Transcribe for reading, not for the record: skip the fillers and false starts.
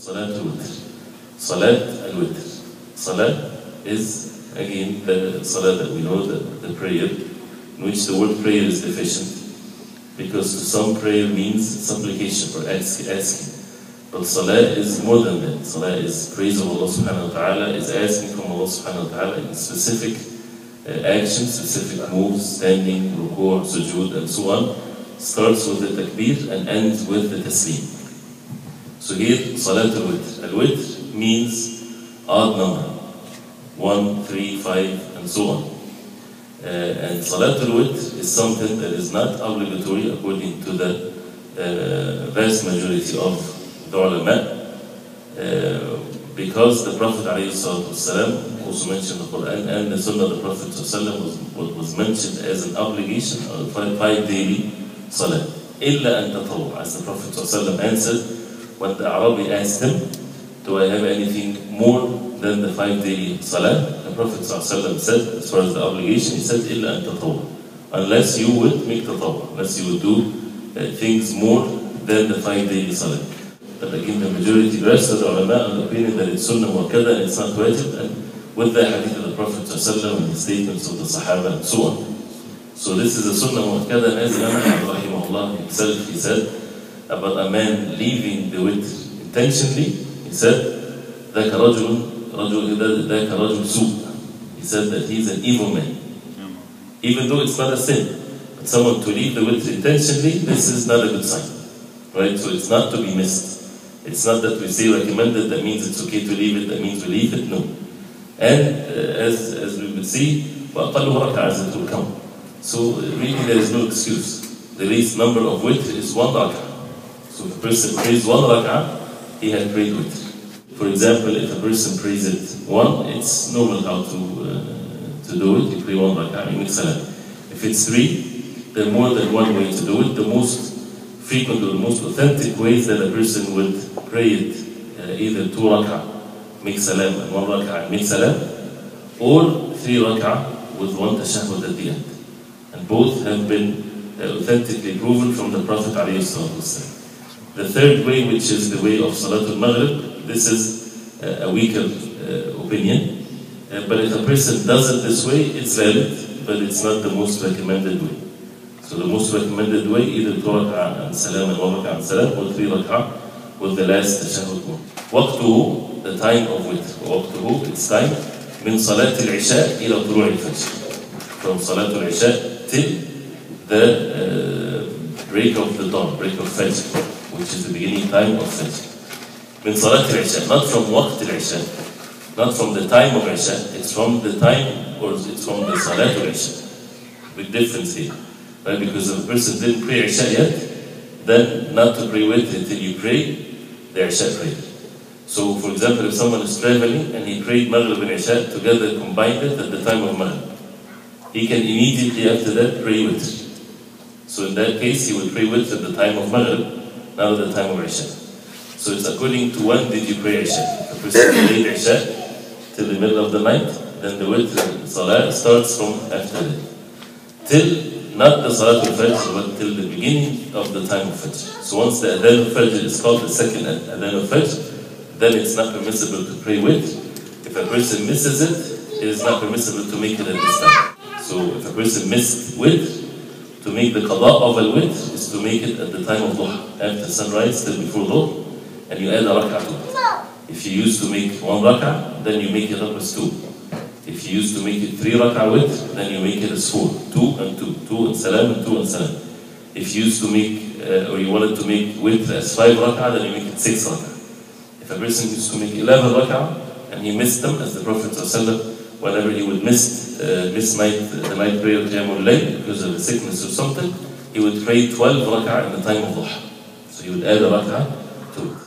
Salat al-Witr. Salat al-Witr. Salat is, again, the salat that we know, the prayer, in which the word prayer is deficient, because to some prayer means supplication or asking. But salah is more than that. Salah is praise of Allah subhanahu wa ta'ala, is asking from Allah subhanahu wa ta'ala in specific actions, specific moves, standing, ruku', sujood, and so on. Starts with the takbir and ends with the taslim. So here, salat al-witr. Al-witr means odd number. 1, 3, 5, and so on. And salat al-witr is something that is not obligatory according to the vast majority of the ulama, because the Prophet ﷺ also mentioned the Quran, and the Sunnah of the Prophet ﷺ was mentioned as an obligation of 5 daily salah. إِلَّا أَن تَطَوَّعَ, as the Prophet ﷺ answered when the Arabi asked him, do I have anything more than the 5 daily salah? The Prophet ﷺ said, as far as the obligation, he said, إِلَّا أَن تَطَوَّعَ, unless you would make tatawwa, unless you would do things more than the 5 daily salah. But again, the majority, the rest of the ulama, are the opinion that it's sunnah muakkada and it's not wajib, and with the hadith of the Prophet ﷺ and the statements of the Sahaba and so on. So this is a sunnah muakkada, and as Ibrahim Zidan himself, he said about a man leaving the witr intentionally, he said, ذَاكَ رَجُلٌ سُوء. He said that he's an evil man. Even though it's not a sin, but someone to leave the witr intentionally, this is not a good sign. Right? So it's not to be missed. It's not that we say recommended, that means it's okay to leave it, that means we leave it, no. And as we will see, وَأَقَلُّ رَكْعَةٍ as it will come. So really there is no excuse. The least number of witr is 1 rak'ah. So if a person prays 1 rak'ah, he had prayed witr. For example, if a person prays it 1, it's normal how to do it. You pray 1 rak'ah, you make salam. If it's 3, there are more than one way to do it. The most frequent or the most authentic ways that a person would pray it, either 2 rak'ah, make salam, and 1 rak'ah, make salam, or 3 rak'ah with 1 tashahhud at the end. And both have been authentically proven from the Prophet ﷺ. The third way, which is the way of Salatul Maghrib, this is a weaker opinion. But if a person does it this way, it's valid, but it's not the most recommended way. So the most recommended way, either 2 rak'ah and salam and 1 rak'ah and salam, or 3 rak'ah with the last tashahhud one. وقته, the time of witr. وقته, its time, من صلاة العشاء إلى طلوع الفجر. From صلاة العشاء till the break of the dawn, break of Fajr, which is the beginning time of Fajr. من صلاة العشاء, not from وقت العشاء, not from the time of Isha, it's from the time, or it's from the Salat al-Isha. Big difference here. Right? Because if a person didn't pray Isha yet, then not to pray with until you pray the Isha prayer. So for example, if someone is traveling and he prayed Maghrib and Isha together, combined it at the time of Maghrib, he can immediately after that pray witr. So in that case, he will pray witr at the time of Maghrib, not at the time of Isha. So it's according to when did you pray Isha. If a person prayed Isha till the middle of the night, then the witr salah starts from after that. Till not the Salatul Fajr, but till the beginning of the time of Fajr. So once the Adhan of Fajr is called the second Adhan of Fajr, then it's not permissible to pray with. If a person misses it, it is not permissible to make it at this time. So if a person missed with, to make the qada of al-witr is to make it at the time of duha, after sunrise till before dhuhr, and you add a rak'ah to it. If you used to make 1 rak'ah, then you make it up as 2. If you used to make it 3 rak'ah with, then you make it as 4. 2 and 2. 2 and salam and 2 and salam. If you used to make, or you wanted to make with as 5 rak'ah, then you make it 6 rak'ah. If a person used to make 11 rak'ah, and he missed them, as the Prophet ﷺ, whenever he would miss the night prayer of Qiyamul Layl because of a sickness or something, he would pray 12 rak'ah in the time of dhuha. So he would add a rak'ah to it.